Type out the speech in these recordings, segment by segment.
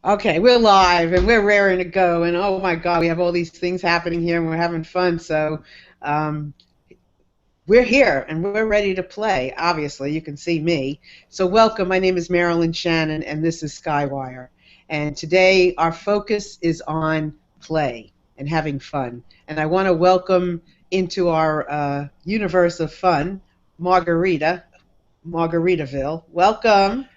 Okay, we're live and we're raring to go. And oh my God, we have all these things happening here and we're having fun. So um, we're here and we're ready to play. Obviously, you can see me. So welcome. My name is Marilyn Shannon and this is Skywire. And today our focus is on play and having fun. And I want to welcome into our universe of fun, Margaritaville. Welcome.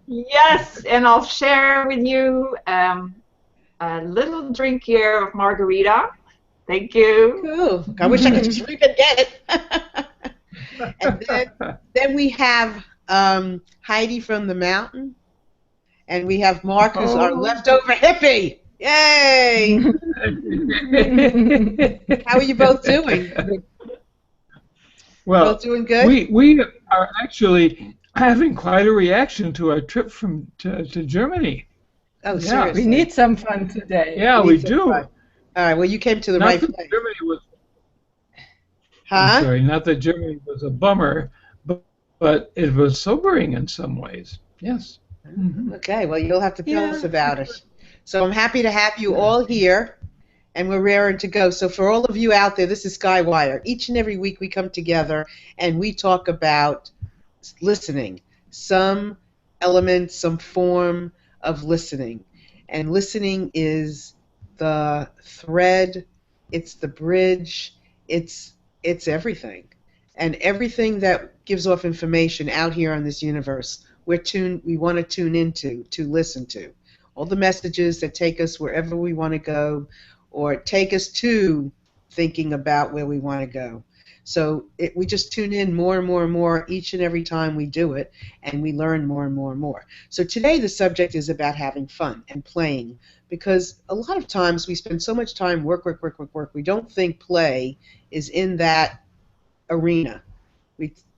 Yes, and I'll share with you a little drink here of margarita. Thank you. Cool. I wish I could just read and get it. And then we have Heidi from the mountain, and we have Mark, who's our Oh, leftover hippie. Yay! How are you both doing? Well, Both doing good? we are actually having quite a reaction to our trip to Germany. Oh, Yeah. seriously. We need some fun today. Yeah, We we need some do. fun. All right. Well, you came to the Not right that place. Germany was, I'm Huh? sorry, not that Germany was a bummer, but it was sobering in some ways. Yes. Okay. Well, you'll have to tell us Yeah. about it. So I'm happy to have you all here, and we're raring to go. So for all of you out there, this is Skywire. Each and every week we come together and we talk about listening, some element, some form of listening. And listening is the thread, it's the bridge, it's everything. And everything that gives off information out here on this universe, we want to tune into, to listen to. All the messages that take us wherever we want to go or take us to thinking about where we want to go. So we just tune in more and more and more each and every time we do it, and we learn more and more and more. So today the subject is about having fun and playing, because a lot of times we spend so much time work. We don't think play is in that arena.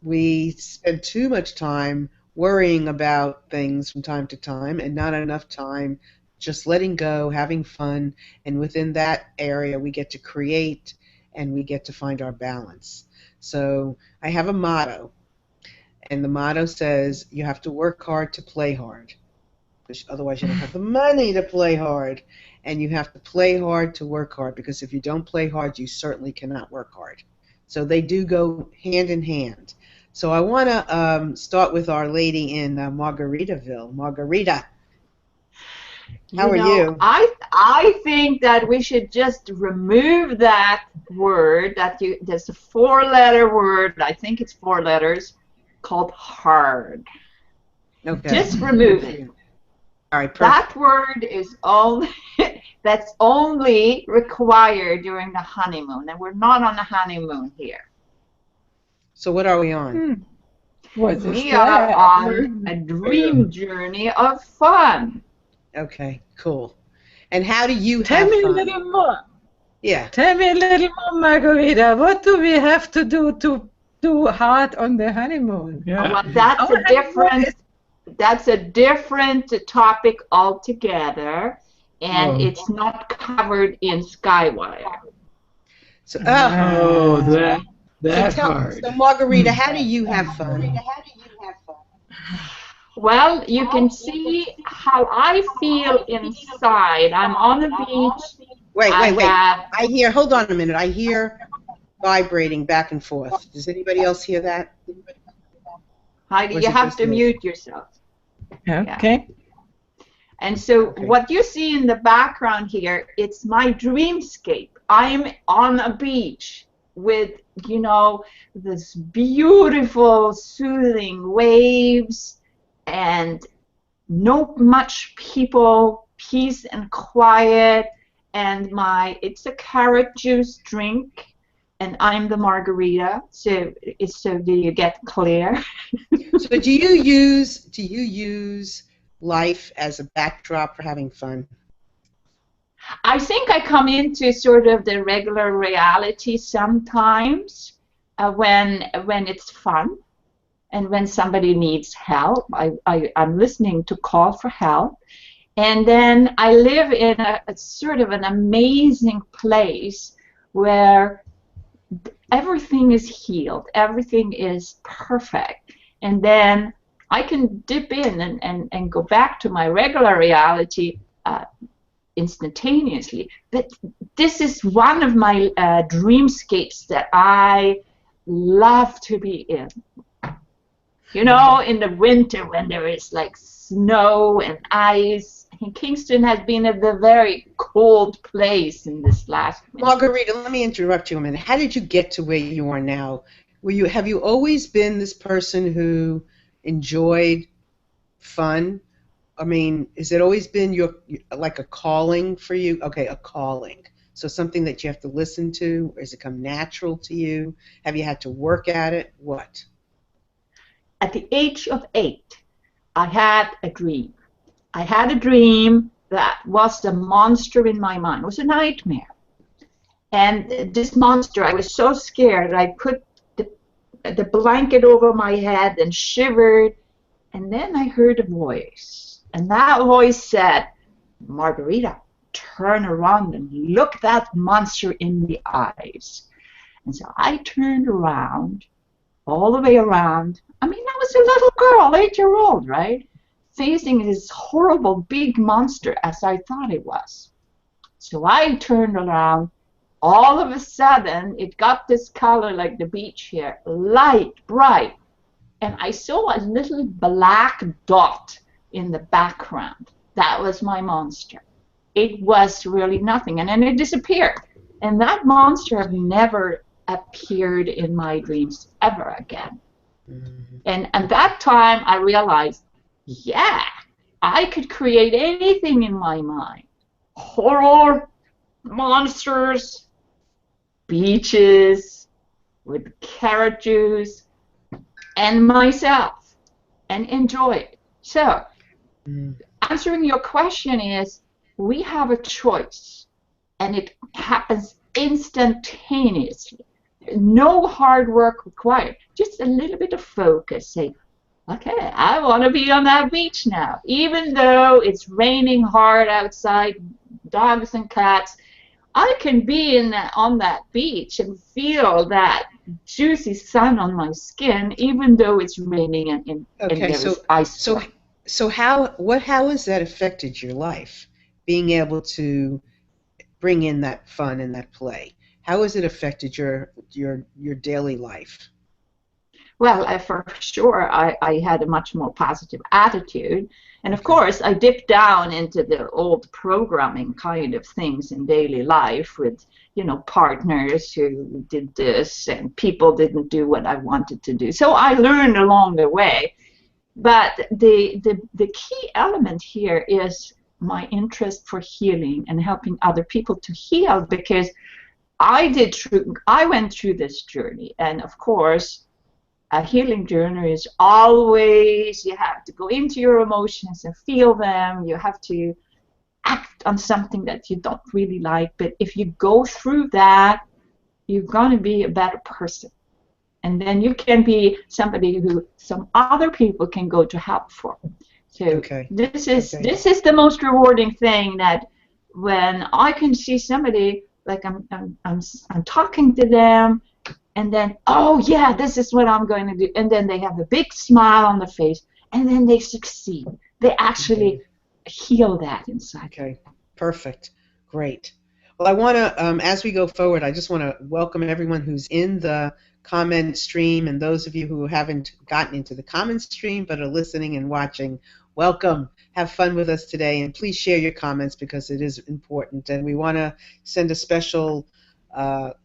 We spend too much time worrying about things from time to time and not enough time just letting go, having fun, and within that area we get to create and we get to find our balance. So I have a motto, and the motto says you have to work hard to play hard, because otherwise you don't have the money to play hard, and you have to play hard to work hard, because if you don't play hard, you certainly cannot work hard. So they do go hand in hand. So I want to start with our lady in Margaritaville. Margarita, how are you? I think that we should just remove that word. There's a four-letter word. I think it's four letters called hard. Okay. Just remove it. All right, perfect. That word is only that's only required during the honeymoon, and we're not on the honeymoon here. So what are we on? What is We that? are on a dream journey of fun. Okay, cool. And how do you Tell have me a fun? little more. Yeah. Tell me a little more, Margarita. What do we have to do hard on the honeymoon? Yeah. Well, that's a different topic altogether, and Oh. it's not covered in Skywire. So, Oh, that tell, hard. so Margarita, how do you have fun? Well, you can see how I feel inside. I'm on the beach. Wait. have- I hear, hold on a minute. I hear vibrating back and forth. Does anybody else hear that? Heidi, Was you it have just to me? mute yourself. Okay. And so Okay. what you see in the background here, it's my dreamscape. I'm on a beach with, this beautiful, soothing waves and not much people, peace and quiet, and it's a carrot juice drink, and I'm the margarita. So do you get clear? So do you use life as a backdrop for having fun? I think I come into sort of the regular reality sometimes when it's fun and when somebody needs help. I'm listening to call for help. And then I live in a sort of an amazing place where everything is healed, everything is perfect. And then I can dip in and go back to my regular reality instantaneously. But this is one of my dreamscapes that I love to be in. You know, in the winter when there is like snow and ice. And Kingston has been a very cold place in this last winter. Margarita, let me interrupt you a minute. How did you get to where you are now? Have you always been this person who enjoyed fun? I mean, has it always been like a calling for you? Okay, a calling. So something that you have to listen to, or has it come natural to you? Have you had to work at it? What? At the age of 8, I had a dream. I had a dream that was the monster in my mind. It was a nightmare. And this monster, I was so scared, I put the blanket over my head and shivered. And then I heard a voice. And that voice said, Margarita, turn around and look that monster in the eyes. And so I turned around, all the way around. I mean, I was a little girl, 8-year-old, right? Facing this horrible big monster as I thought it was. So I turned around. All of a sudden, it got this color like the beach here, light, bright. And I saw a little black dot in the background. That was my monster. It was really nothing. And then it disappeared. And that monster never appeared in my dreams ever again. And at that time, I realized, yeah, I could create anything in my mind. Horror, monsters, beaches with carrot juice, and myself, and enjoy it. So, answering your question is, we have a choice, and it happens instantaneously. No hard work required, just a little bit of focus. Say, okay, I want to be on that beach now. Even though it's raining hard outside, dogs and cats, I can be on that beach and feel that juicy sun on my skin, even though it's raining and there's ice. So how has that affected your life? Being able to bring in that fun and that play. How has it affected your daily life? Well, for sure, I had a much more positive attitude. And of course, I dipped down into the old programming kind of things in daily life with, you know, partners who did this and people didn't do what I wanted to do. So I learned along the way. But the key element here is my interest for healing and helping other people to heal, because I went through this journey, and of course, a healing journey is always, you have to go into your emotions and feel them. You have to act on something that you don't really like. But if you go through that, you're going to be a better person. And then you can be somebody who some other people can go to help for. So this is the most rewarding thing, that when I can see somebody, like I'm talking to them, and then, oh yeah, this is what I'm going to do, and then they have a big smile on their face, and then they succeed. They actually heal that inside. Okay, perfect, great. Well, I want to, as we go forward, I just want to welcome everyone who's in the comment stream, and those of you who haven't gotten into the comment stream but are listening and watching, welcome. Have fun with us today, and please share your comments because it is important. And we want to send a special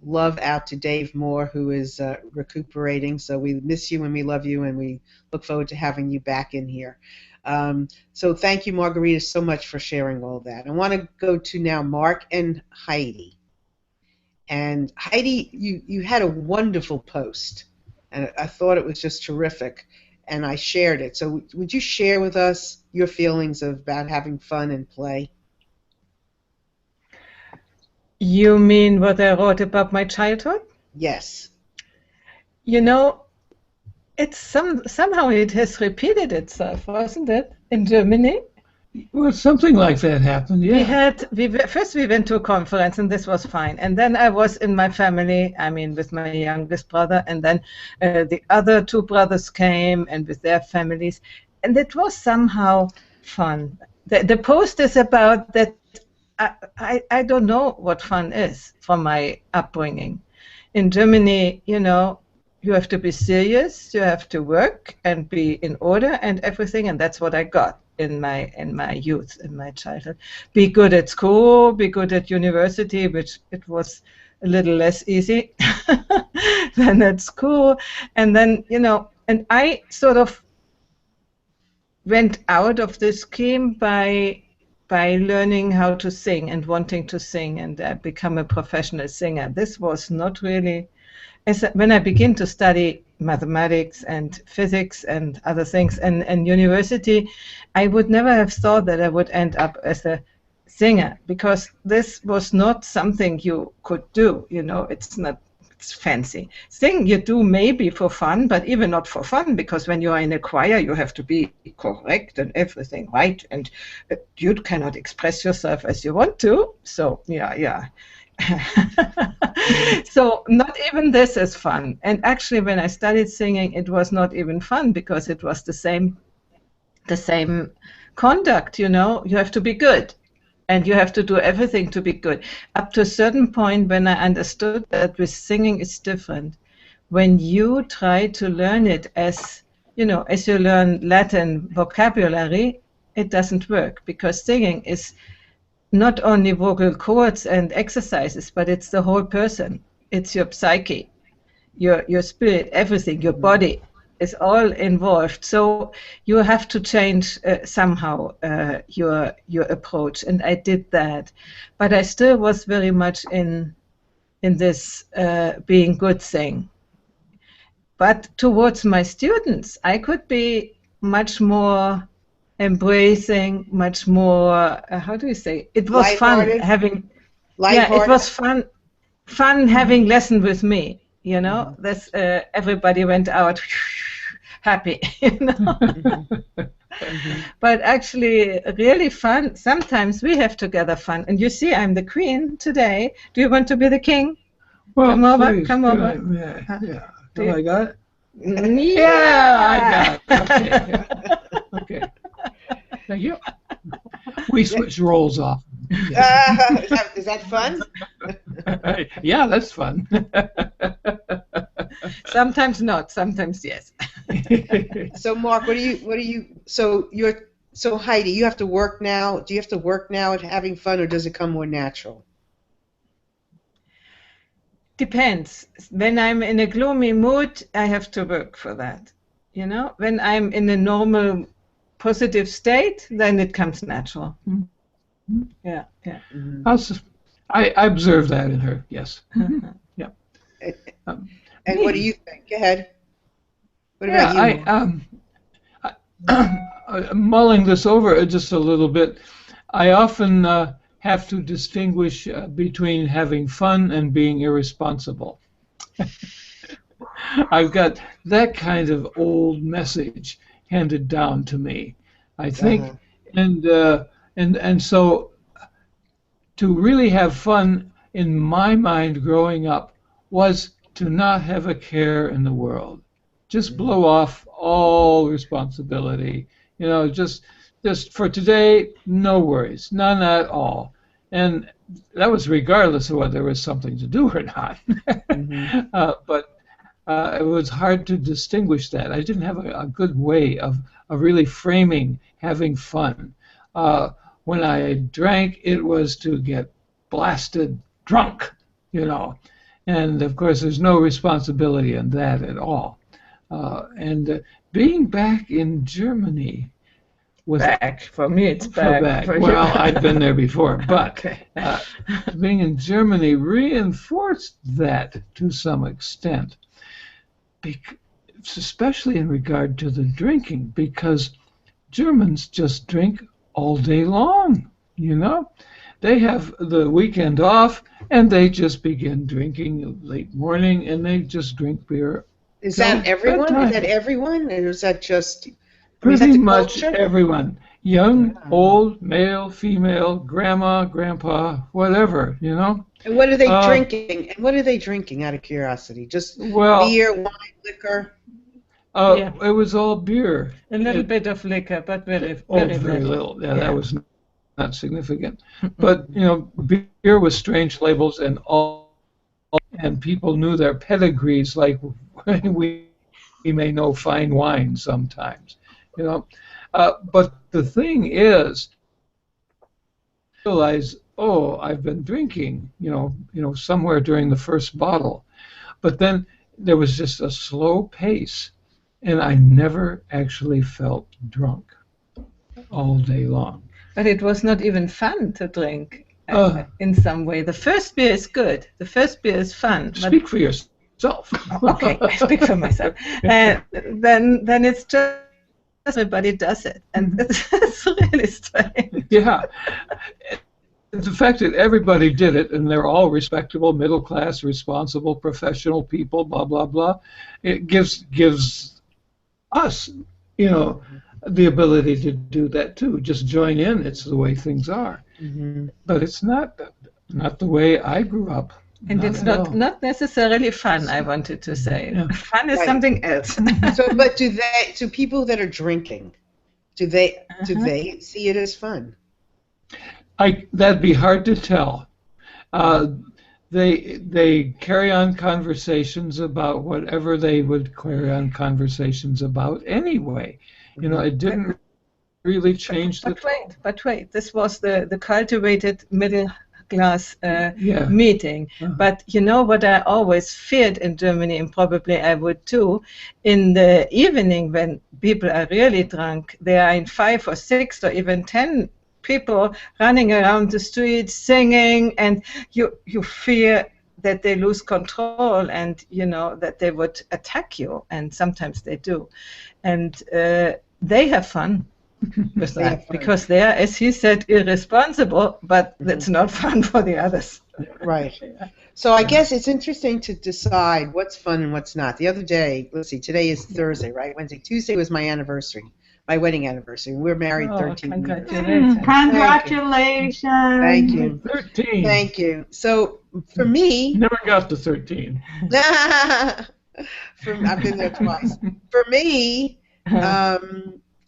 love out to Dave Moore, who is recuperating. So we miss you and we love you, and we look forward to having you back in here. So thank you, Margarita, so much for sharing all that. I want to go to now Mark and Heidi. And Heidi, you had a wonderful post, and I thought it was just terrific, and I shared it. So would you share with us your feelings about having fun and play? You mean what I wrote about my childhood? Yes. You know, it's somehow it has repeated itself, wasn't it, in Germany? Well, something like that happened, yeah. First we went to a conference, and this was fine. And then I was in my family, I mean with my youngest brother, and then the other two brothers came and with their families. And it was somehow fun. the post is about that. I don't know what fun is from my upbringing. In Germany, you know, you have to be serious, you have to work and be in order and everything, and that's what I got in my youth, in my childhood. Be good at school, be good at university, which it was a little less easy than at school. And then, you know, and I sort of went out of this scheme by learning how to sing and wanting to sing and become a professional singer. This was not really, when I began to study mathematics and physics and other things and university, I would never have thought that I would end up as a singer, because this was not something you could do, you know, it's not, it's fancy. Sing you do maybe for fun, but even not for fun, because when you are in a choir, you have to be correct and everything right, and you cannot express yourself as you want to. So yeah. So not even this is fun. And actually, when I studied singing, it was not even fun, because it was the same conduct. You know, you have to be good. And you have to do everything to be good. Up to a certain point, when I understood that with singing it's different, when you try to learn it as, you know, as you learn Latin vocabulary, it doesn't work, because singing is not only vocal cords and exercises, but it's the whole person. It's your psyche, your spirit, everything, your body is all involved. So you have to change somehow your approach, and I did that. But I still was very much in this being good thing. But towards my students, I could be much more embracing, much more, how do you say? It was fun having, it was fun having lesson with me, you know. This everybody went out happy, you know. But actually, really fun. Sometimes we have together fun. And you see, I'm the queen today. Do you want to be the king? Well, come over, please, come over. Yeah. Have I got it? Yeah, I got it. Okay. Yeah. Okay. Thank you. We switch roles off. Is that fun? Yeah, that's fun. Sometimes not, sometimes yes. So Mark, so Heidi, you have to work now. Do you have to work now at having fun, or does it come more natural? Depends. When I'm in a gloomy mood, I have to work for that. You know, when I'm in a normal, positive state, then it comes natural. Mm-hmm. Yeah. I observe that in her. Yes. Yeah. And what do you think? Go ahead. What about you? Mulling this over just a little bit, I often have to distinguish between having fun and being irresponsible. I've got that kind of old message handed down to me, I think, and so to really have fun in my mind growing up was to not have a care in the world. Just blow off all responsibility. You know, just for today, no worries, none at all. And that was regardless of whether there was something to do or not. But it was hard to distinguish that. I didn't have a good way of really framing having fun. When I drank, it was to get blasted drunk, you know. And of course, there's no responsibility in that at all. And being back in Germany was back for me. It's back. For well, I'd been there before, but being in Germany reinforced that to some extent, especially in regard to the drinking, because Germans just drink all day long. You know, they have the weekend off and they just begin drinking late morning, and they just drink beer. Is that everyone? Bedtime. Is that everyone? Or is that just pretty much everyone? Young, old, male, female, grandma, grandpa, whatever, you know. And what are they drinking? And what are they drinking? Out of curiosity, just beer, wine, liquor. Yeah. It was all beer. A little bit of liquor, but very, Oh, very very little. little. Yeah, that was not significant. But Mm-mm. you know, beer was strange labels, and people knew their pedigrees like we may know fine wine sometimes. You know, but the thing is, realize, oh, I've been drinking. Somewhere during the first bottle, but then there was just a slow pace, and I never actually felt drunk all day long. But it was not even fun to drink Uh, in some way. The first beer is good. The first beer is fun. But Speak for yourself. okay, I speak for myself. Then it's just everybody does it, and it's really strange. Yeah. The fact that everybody did it and they're all respectable, middle class, responsible, professional people, blah blah blah, it gives us, the ability to do that too. Just join in. It's the way things are. Mm-hmm. But it's not the way I grew up. And it's at all. not necessarily fun, I wanted to say. Yeah. Fun is Right. something else. So, but do people that are drinking, do they see it as fun? That'd be hard to tell. They carry on conversations about whatever they would carry on conversations about anyway. It didn't really change the But wait, this was the cultivated middle class yeah. meeting. But you know what I always feared in Germany, and probably I would too, in the evening when people are really drunk, they are in 5 or 6 or even 10 people running around the streets singing, and you fear that they lose control, and that they would attack you, and sometimes they do, and they have fun with that because they are, as he said, irresponsible, but that's not fun for the others. Right. So I guess it's interesting to decide what's fun and what's not. The other day, let's see, today is Thursday, right? Wednesday. Tuesday was my anniversary, my wedding anniversary. We're married 13 years. Congratulations. Congratulations. Thank you. 13. Thank you. So for me, Never got to 13. I've been there twice. For me,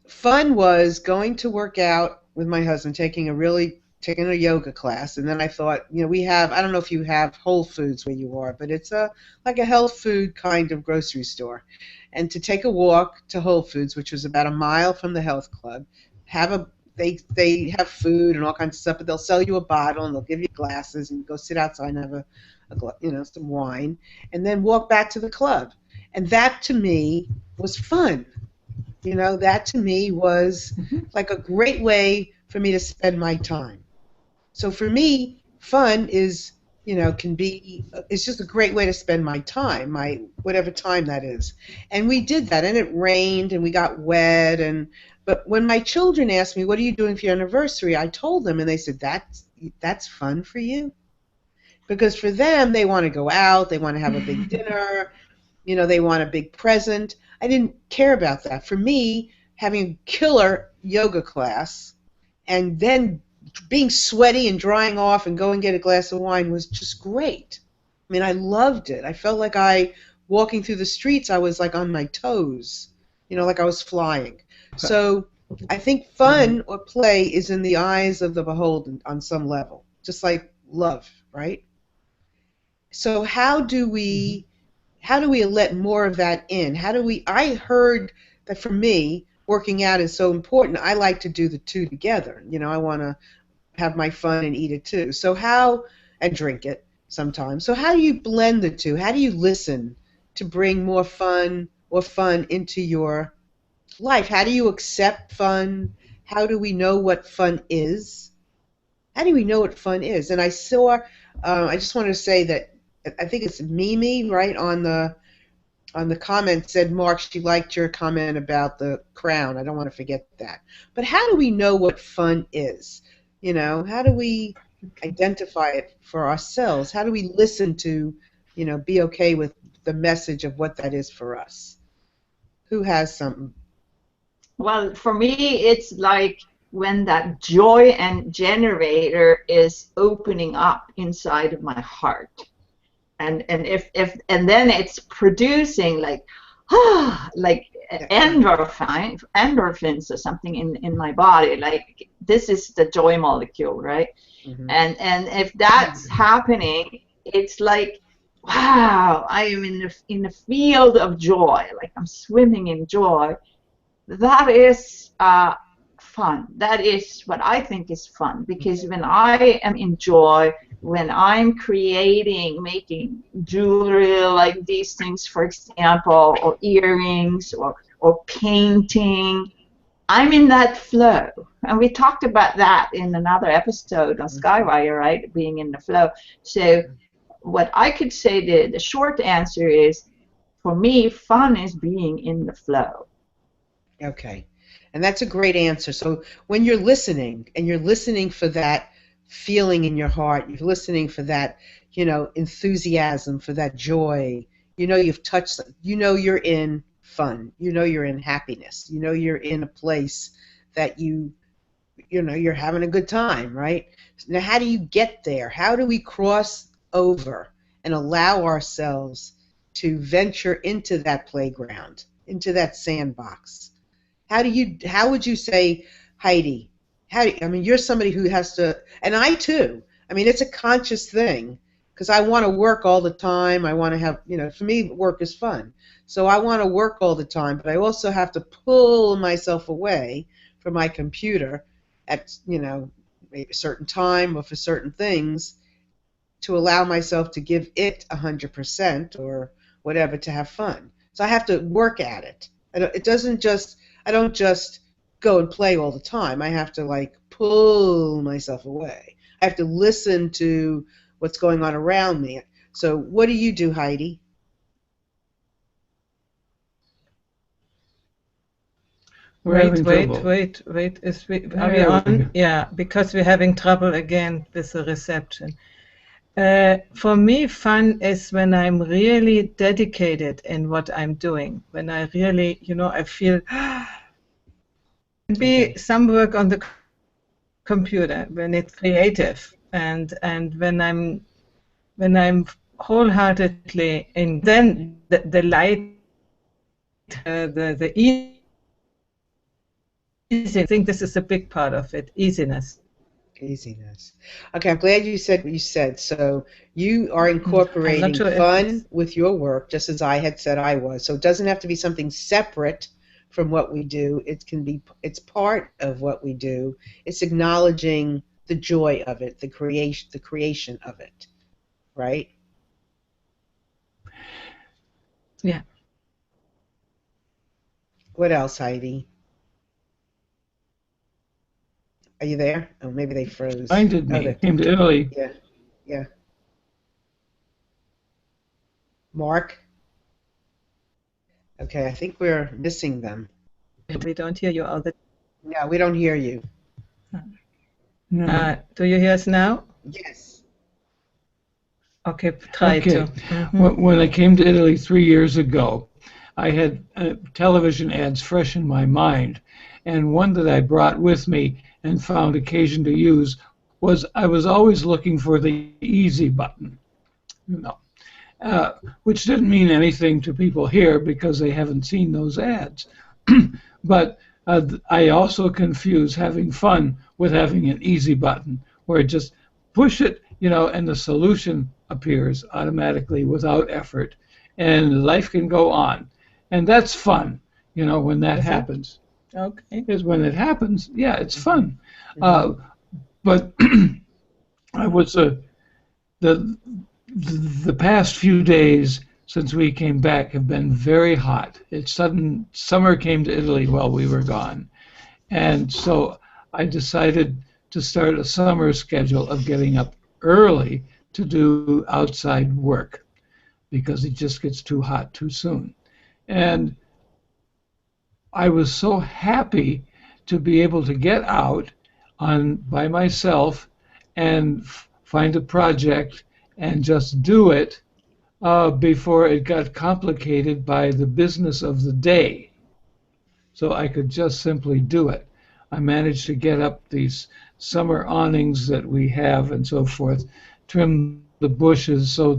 fun was going to work out with my husband, taking a yoga class, and then I thought, we have, I don't know if you have Whole Foods where you are, but it's like a health food kind of grocery store, and to take a walk to Whole Foods, which was about a mile from the health club, they have food and all kinds of stuff, but they'll sell you a bottle and they'll give you glasses, and you go sit outside and have some wine, and then walk back to the club, and that to me was fun. That to me was like a great way for me to spend my time. So for me, fun is, it's just a great way to spend my time, my whatever time that is. And we did that, and it rained, and we got wet, but when my children asked me, what are you doing for your anniversary, I told them, and they said, that's fun for you? Because for them, they want to go out, they want to have a big dinner, they want a big present. I didn't care about that. For me, having a killer yoga class and then being sweaty and drying off and go and get a glass of wine was just great. I mean, I loved it. I felt like walking through the streets, I was like on my toes, like I was flying. So I think fun or play is in the eyes of the beholder on some level, just like love, right? So how do we let more of that in? I heard that for me, working out is so important. I like to do the two together. I want to have my fun and eat it too. And drink it sometimes. So how do you blend the two? How do you listen to bring more fun into your life? How do you accept fun? How do we know what fun is? How do we know what fun is? And I saw, I just wanted to say that I think it's Mimi, right, on the comment said, Mark, she liked your comment about the crown. I don't want to forget that. But how do we know what fun is? How do we identify it for ourselves? How do we listen to, be okay with the message of what that is for us? Who has something? Well, for me, it's like when that joy and generator is opening up inside of my heart. And then it's producing like endorphins or something in my body. Like this is the joy molecule, right? Mm-hmm. And if that's happening, it's like, wow, I am in the field of joy, like I'm swimming in joy. That is fun. That is what I think is fun, because when I am in joy, when I'm creating, making jewelry like these things, for example, or earrings, or painting, I'm in that flow. And we talked about that in another episode on Skywire, right? Being in the flow. So what I could say, the short answer is, for me, fun is being in the flow. Okay. And that's a great answer. So when you're listening, and you're listening for that feeling in your heart, you're listening for that, enthusiasm, for that joy, you've touched, you're in fun, you're in happiness, you're in a place that you're having a good time, right? Now, how do you get there? How do we cross over and allow ourselves to venture into that playground, into that sandbox? How would you say, Heidi, you're somebody who has to, and I too, it's a conscious thing, because I want to work all the time. I want to have, for me, work is fun. So I want to work all the time, but I also have to pull myself away from my computer at, maybe a certain time or for certain things, to allow myself to give it 100% or whatever, to have fun. So I have to work at it. I don't just go and play all the time. I have to pull myself away. I have to listen to what's going on around me. So what do you do, Heidi? Wait. Are we on? Yeah, because we're having trouble again with the reception. For me, fun is when I'm really dedicated in what I'm doing. When I really, I feel maybe some work on the computer, when it's creative, and when I'm wholeheartedly in, then the light, the easy. I think this is a big part of it, easiness. Easiness. Okay, I'm glad you said what you said. So you are incorporating fun with your work, just as I had said I was. So it doesn't have to be something separate from what we do. It's part of what we do. It's acknowledging the joy of it, the creation of it, right? Yeah. What else, Heidi? Are you there? Oh, maybe they froze. Reminded me. Came to Italy. Yeah. Mark? Okay, I think we're missing them. We don't hear you all the time. No, we don't hear you. No. Do you hear us now? Yes. Okay, try to. When I came to Italy 3 years ago, I had television ads fresh in my mind, and one that I brought with me and found occasion to use was, I was always looking for the easy button, which didn't mean anything to people here because they haven't seen those ads. But I also confuse having fun with having an easy button, where just push it, and the solution appears automatically without effort, and life can go on. And that's fun, when that happens. Okay. Because when it happens, yeah, it's fun. But I was the past few days since we came back have been very hot. Summer came to Italy while we were gone, and so I decided to start a summer schedule of getting up early to do outside work, because it just gets too hot too soon. And I was so happy to be able to get out by myself and find a project and just do it before it got complicated by the business of the day. So I could just simply do it. I managed to get up these summer awnings that we have and so forth, trim the bushes, so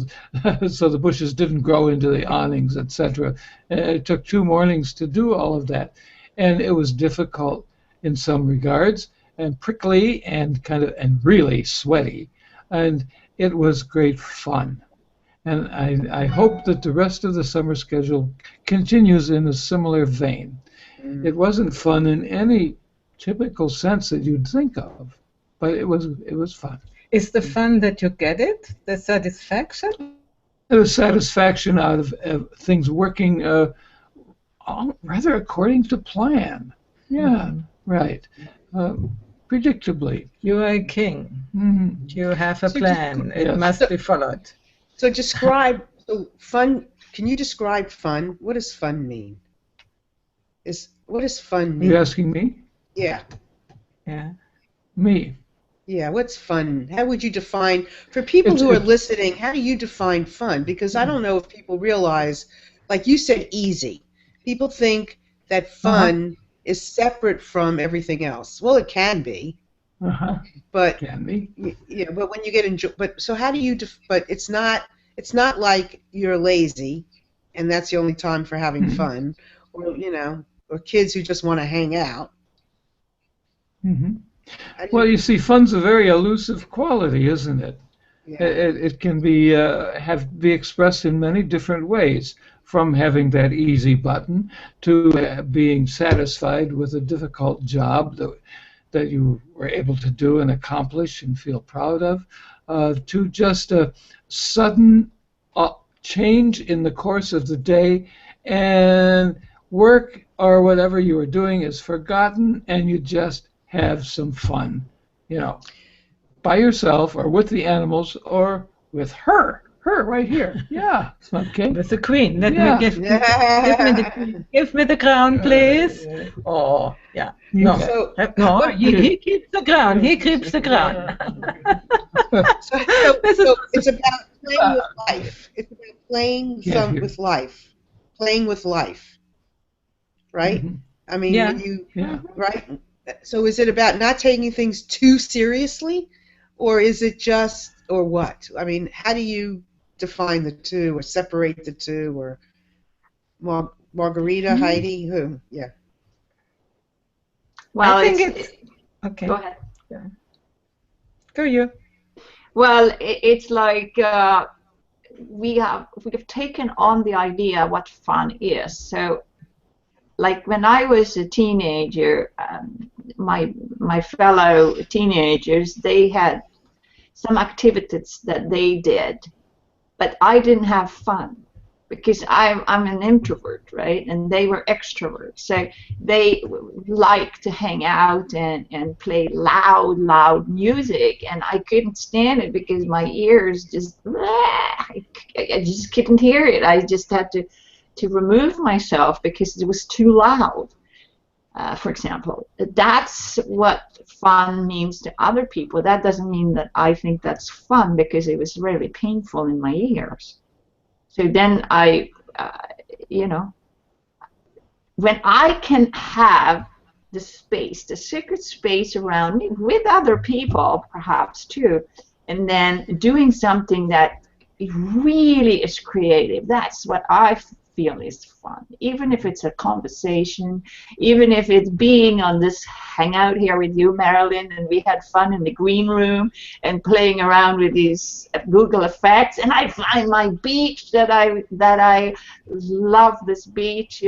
so the bushes didn't grow into the awnings, etc. It took 2 mornings to do all of that, and it was difficult in some regards, and prickly, and and really sweaty, and it was great fun. And I hope that the rest of the summer schedule continues in a similar vein. Mm. It wasn't fun in any typical sense that you'd think of, but it was fun. Is the fun that you get it, the satisfaction? The satisfaction out of things working rather according to plan. Yeah, right. Predictably. You are a king. Mhm. You have a So plan. It yes. must be followed. So describe fun. Can you describe fun? What does fun mean? What does fun Are mean? you asking me? Yeah. Yeah. Me. Yeah, what's fun? How would you define, for people It's- who are it's- listening, how do you define fun? Because I don't know if people realize, like you said, easy. People think that fun is separate from everything else. Well, it can be, Uh-huh. but Can be. yeah, but when you get but so how do you but it's not like you're lazy and that's the only time for having Mhm. fun, or or kids who just want to hang out. Hmm. How do Well, you see, fun's a very elusive quality, isn't it? yeah. It can be expressed in many different ways, from having that easy button to being satisfied with a difficult job that you were able to do and accomplish and feel proud of, to just a sudden change in the course of the day, and work or whatever you were doing is forgotten, and you just have some fun, you know, by yourself or with the animals or with her right here. Yeah, okay. With the queen. Let Yeah. me give me the crown, please. Oh, yeah. No, So, no. what- He keeps the crown. He keeps the crown. so This is it's about playing with life. It's about playing Yeah, here. with life. Playing with life, right? Mhm. I mean, Yeah. when you Yeah. right. So is it about not taking things too seriously, or is it just, or what? I mean, how do you define the two, or separate the two, or Margarita, Heidi, who? Yeah. Well, I think it's okay. go ahead. Go you. Well, it's like we have taken on the idea what fun is. So, like when I was a teenager, my fellow teenagers, they had some activities that they did, but I didn't have fun because I'm an introvert, right? And they were extroverts, so they liked to hang out and play loud music, and I couldn't stand it because my ears just I just couldn't hear it. I just had to remove myself because it was too loud. For example, that's what fun means to other people. That doesn't mean that I think that's fun because it was really painful in my ears. So then when I can have the space, the sacred space around me with other people, perhaps too, and then doing something that really is creative, that's what I feel is fun. Even if it's a conversation, even if it's being on this hangout here with you, Marilyn, and we had fun in the green room and playing around with these Google effects, and I find my beach that I love this beach,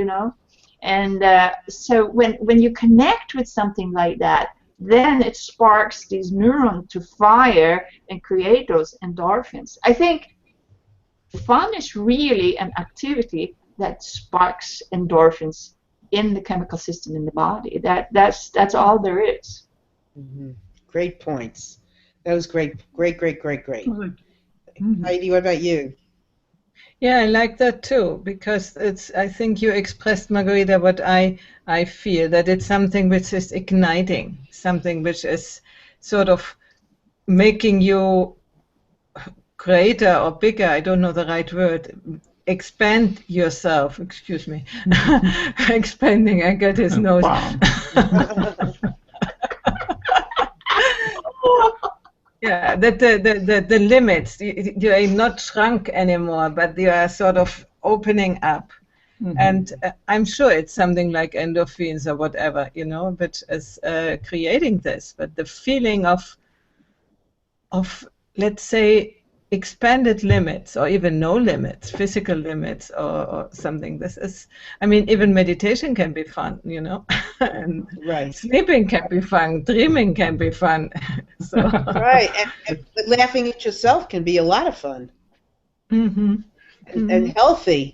and so when you connect with something like that, then it sparks these neurons to fire and create those endorphins. I think fun is really an activity that sparks endorphins in the chemical system in the body. That's all there is. Mm-hmm. Great points. That was great. Mhm. Heidi, what about you? Yeah, I like that too, because I think you expressed, Margarita, what I feel, that it's something which is igniting, something which is sort of making you greater or bigger, I don't know the right word, expand yourself, excuse me, expanding, I got his nose. Bam. Yeah, that the limits, you are not shrunk anymore, but you are sort of opening up. And I'm sure it's something like endorphins or whatever, but as creating this, but the feeling of, let's say, expanded limits or even no limits, physical limits or something. This is, I mean, even meditation can be fun, and Right. sleeping can be fun, dreaming can be fun. So. Right, and laughing at yourself can be a lot of fun. And healthy.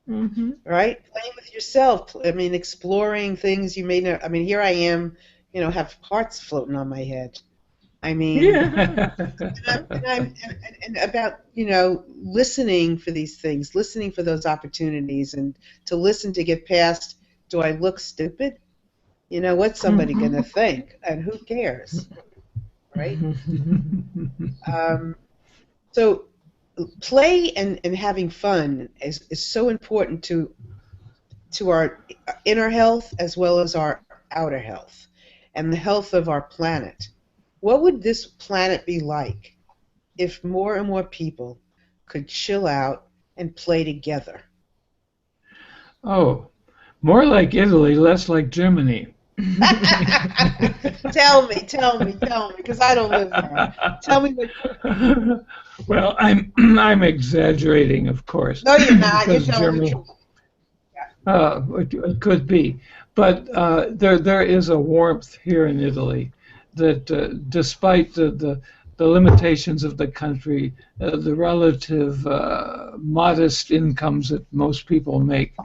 Right? Playing with yourself. I mean, exploring things you may know. I mean, here I am, have hearts floating on my head. I mean, and about, listening for these things, listening for those opportunities, and to listen to get past, do I look stupid? What's somebody going to think? And who cares? Right? So play and having fun is so important to our inner health as well as our outer health and the health of our planet. What would this planet be like if more and more people could chill out and play together? Oh, more like Italy, less like Germany. Tell me, because I don't live there. Tell me what. Well, I'm exaggerating, of course. No, you're not. You're because telling the Germany, truth. it could be, but there is a warmth here in Italy that, despite the limitations of the country, the relative modest incomes that most people make,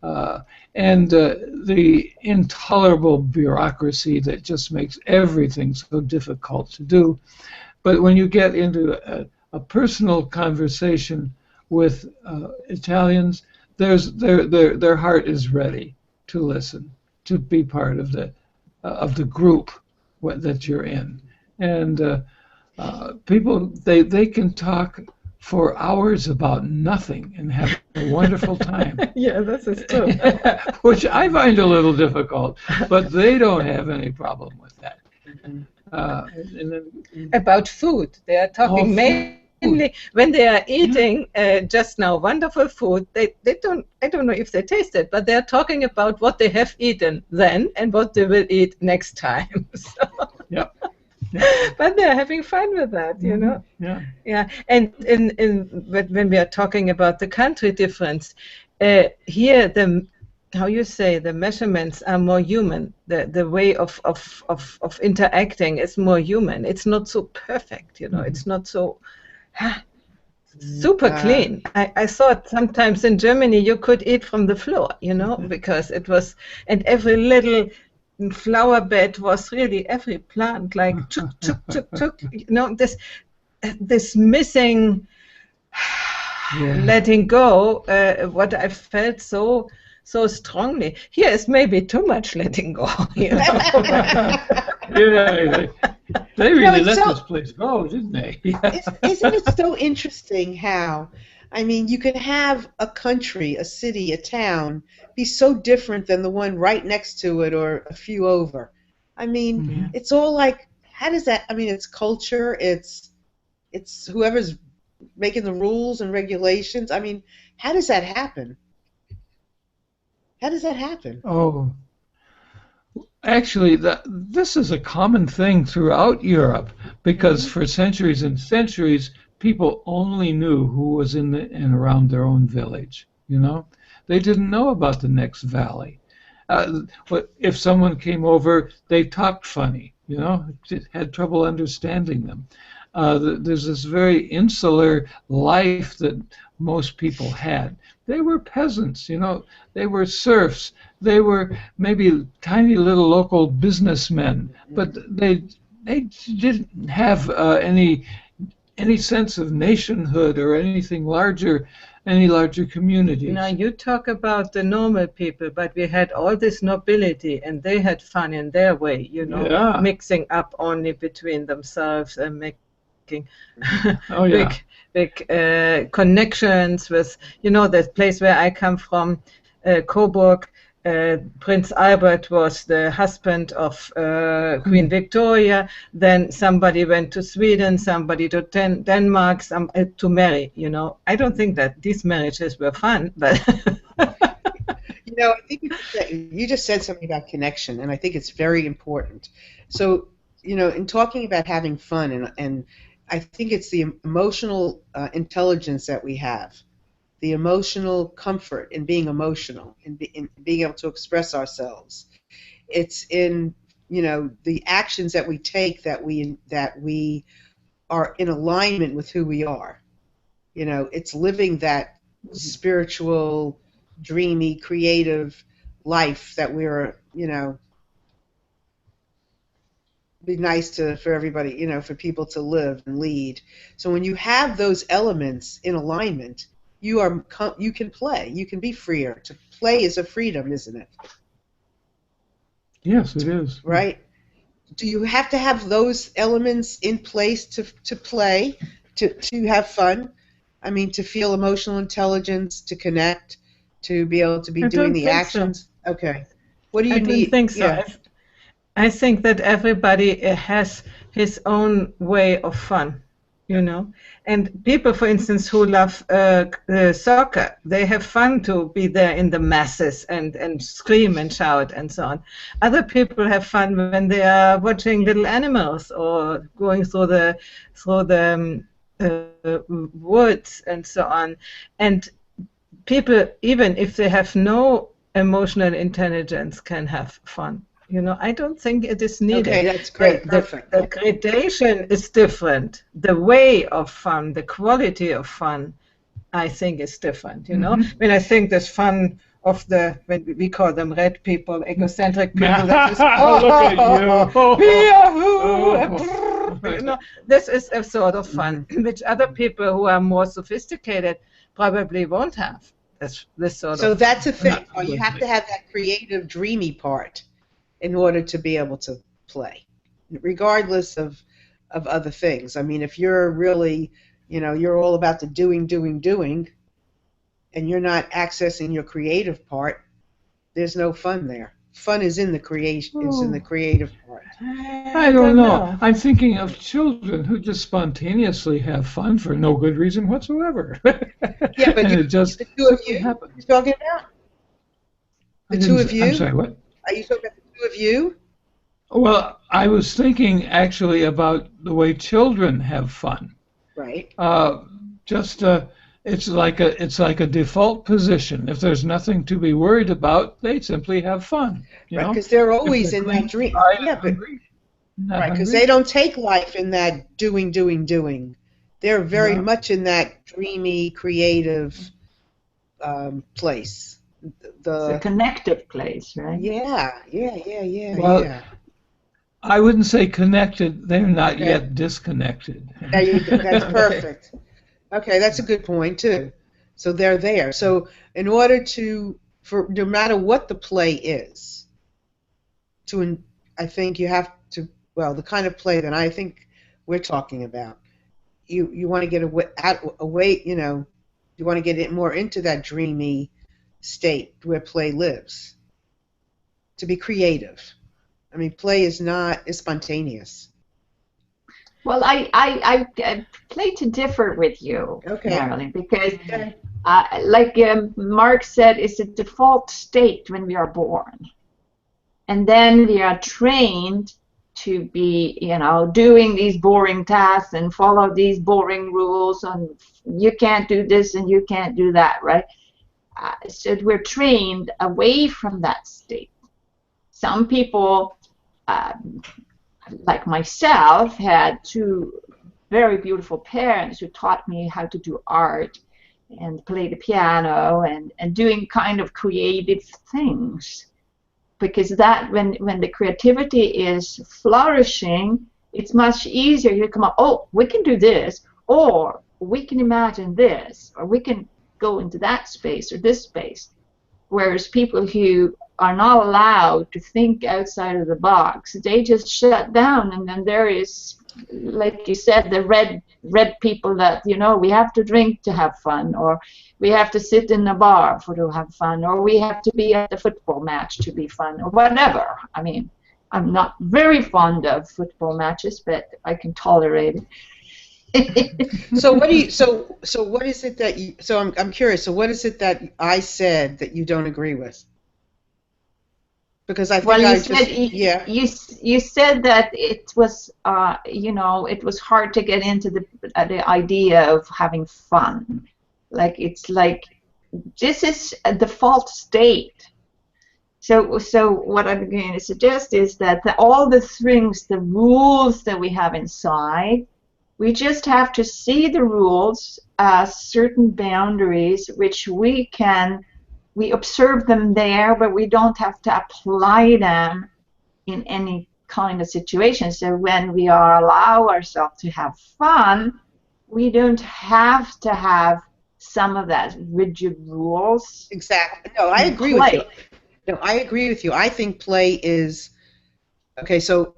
and the intolerable bureaucracy that just makes everything so difficult to do. But when you get into a personal conversation with Italians, their heart is ready to listen, to be part of the group that you're in, and people they can talk for hours about nothing and have a wonderful time. Yeah, this is true. Which I find a little difficult, but they don't have any problem with that. About food, they are talking mainly when they are eating just now wonderful food. They don't, I don't know if they taste it, but they are talking about what they have eaten then and what they will eat next time. So. Yep. But they're having fun with that, Yeah. And when we are talking about the country difference, here the measurements are more human. The way of interacting is more human. It's not so perfect, It's not so super clean. I thought sometimes in Germany you could eat from the floor, because it was, and every little flower bed was really every plant like chuk chuk chuk chuk, this missing letting go, what I felt so strongly. Here is maybe too much letting go. They really let this place go, didn't they? Isn't it so interesting how, I mean, you can have a country, a city, a town be so different than the one right next to it or a few over. I mean, it's all like, how does that, I mean, it's culture, it's whoever's making the rules and regulations. I mean, how does that happen? How does that happen? Oh, actually, this is a common thing throughout Europe because for centuries and centuries, people only knew who was in and around their own village. They didn't know about the next valley. But if someone came over, they talked funny. Had trouble understanding them. There's this very insular life that most people had. They were peasants, they were serfs, they were maybe tiny little local businessmen, but they didn't have any sense of nationhood or anything larger, any larger communities. Now you talk about the normal people, but we had all this nobility, and they had fun in their way, mixing up only between themselves and making big connections with, the place where I come from, Coburg. Prince Albert was the husband of Queen Victoria. Then somebody went to Sweden, somebody to Denmark, some to marry. You know, I don't think that these marriages were fun, but You know, I think you just said something about connection, and I think it's very important. So, you know, in talking about having fun, and I think it's the emotional intelligence that we have, the emotional comfort in being emotional, in being able to express ourselves. It's in, you know, the actions that we take that we are in alignment with who we are. You know, it's living that spiritual, dreamy, creative life that we're, you know, be nice to for everybody, you know, for people to live and lead. So when you have those elements in alignment, you can play. You can be freer. To play is a freedom, isn't it? Yes, it is. Right? Do you have to have those elements in place to play, to have fun? I mean, to feel emotional intelligence, to connect, to be able to be I doing don't the think so. actions. Okay. What do I you don't need? think so. Yeah. I think that everybody has his own way of fun, you know. And people, for instance, who love soccer, they have fun to be there in the masses and scream and shout and so on. Other people have fun when they are watching little animals or going through the woods and so on. And people, even if they have no emotional intelligence, can have fun. You know, I don't think it is needed. Okay, that's great. Perfect. The gradation is different. The way of fun, the quality of fun, I think is different. You know, I mean, I think there's fun of the, when we call them red people, egocentric people. That is, Look at you. you know, this is a sort of fun which other people who are more sophisticated probably won't have. This sort So of. that's a thing. You have to have that creative, dreamy part in order to be able to play, regardless of other things. I mean, if you're really, you know, you're all about the doing, and you're not accessing your creative part, there's no fun there. Fun is in the creation, is in the creative part. I don't know. I'm thinking of children who just spontaneously have fun for no good reason whatsoever. Yeah, but it just the two of you, happens. you're talking about? The two of you? I'm sorry, what? Are you talking about the two of you? Well, I was thinking actually about the way children have fun. Right. It's like a default position. If there's nothing to be worried about, they simply have fun. Right, because they're always in that dream. Yeah, but right, because they don't take life in that doing. They're very much in that dreamy, creative place. It's a connected place, right? Yeah. Well, I wouldn't say connected. They're not yet disconnected. There you go. That's perfect. Okay, that's a good point too. So they're there. So in order for no matter what the play is, I think you have to, well, the kind of play that I think we're talking about, you want to get away, you know, you want to get it more into that dreamy state where play lives. To be creative. I mean, play is spontaneous. Well, I play to differ with you, Okay. Marilyn, because like Mark said, it's a default state when we are born. And then we are trained to be, you know, doing these boring tasks and follow these boring rules, and you can't do this and you can't do that, right? So we're trained away from that state. Some people, like myself, had two very beautiful parents who taught me how to do art and play the piano and doing kind of creative things. Because that when the creativity is flourishing, it's much easier to come up, oh, we can do this, or we can imagine this, or we can go into that space or this space. Whereas people who are not allowed to think outside of the box, they just shut down, and then there is like you said, the red people that, we have to drink to have fun, or we have to sit in a bar to have fun, or we have to be at the football match to be fun, or whatever. I mean, I'm not very fond of football matches, but I can tolerate it. So what do you? So what is it that you? So I'm curious. So what is it that I said that you don't agree with? Because I think you said that it was it was hard to get into the idea of having fun. Like it's like this is a default state. So what I'm going to suggest is that all the things, the rules that we have inside, we just have to see the rules as certain boundaries, which we observe them there, but we don't have to apply them in any kind of situation. So when we allow ourselves to have fun, we don't have to have some of that rigid rules. Exactly. No, I agree with you. No, I agree with you. I think play is okay. So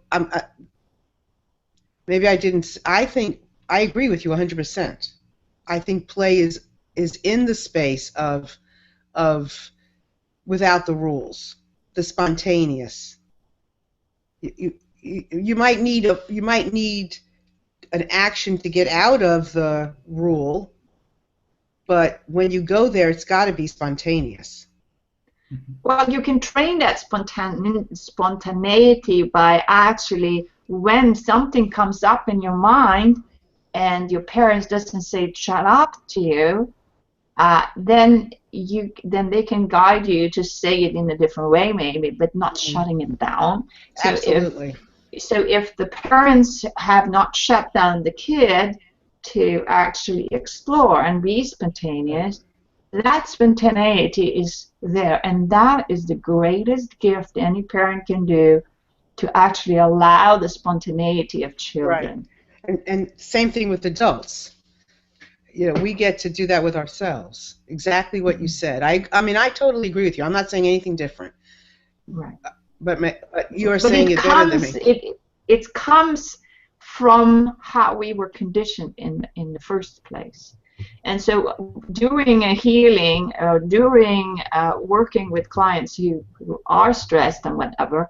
maybe I didn't. I think I agree with you 100%. I think play is in the space of without the rules, the spontaneous. You might need an action to get out of the rule, but when you go there, it's got to be spontaneous. Well, you can train that spontaneity by actually, when something comes up in your mind and your parents doesn't say shut up to you, then they can guide you to say it in a different way, maybe, but not shutting it down. So Absolutely. If the parents have not shut down the kid to actually explore and be spontaneous, that spontaneity is there, and that is the greatest gift any parent can do, to actually allow the spontaneity of children. Right. And same thing with adults. We get to do that with ourselves. Exactly what you said. I mean, I totally agree with you. I'm not saying anything different. Right. But you are saying it better than me. It comes from how we were conditioned in the first place. And so during a healing, or during working with clients who are stressed and whatever,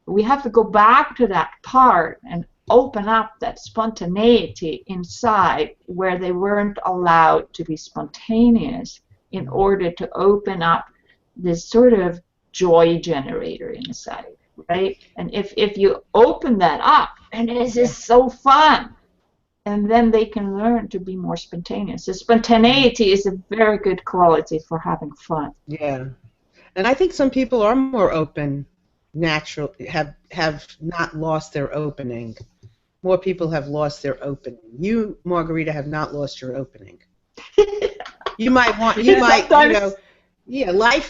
we have to go back to that part and open up that spontaneity inside where they weren't allowed to be spontaneous, in order to open up this sort of joy generator inside, right? And if you open that up, and this is so fun, and then they can learn to be more spontaneous. So spontaneity is a very good quality for having fun. Yeah. And I think some people are more open, natural, have not lost their opening. More people have lost their opening. You, Margarita, have not lost your opening. You might want, life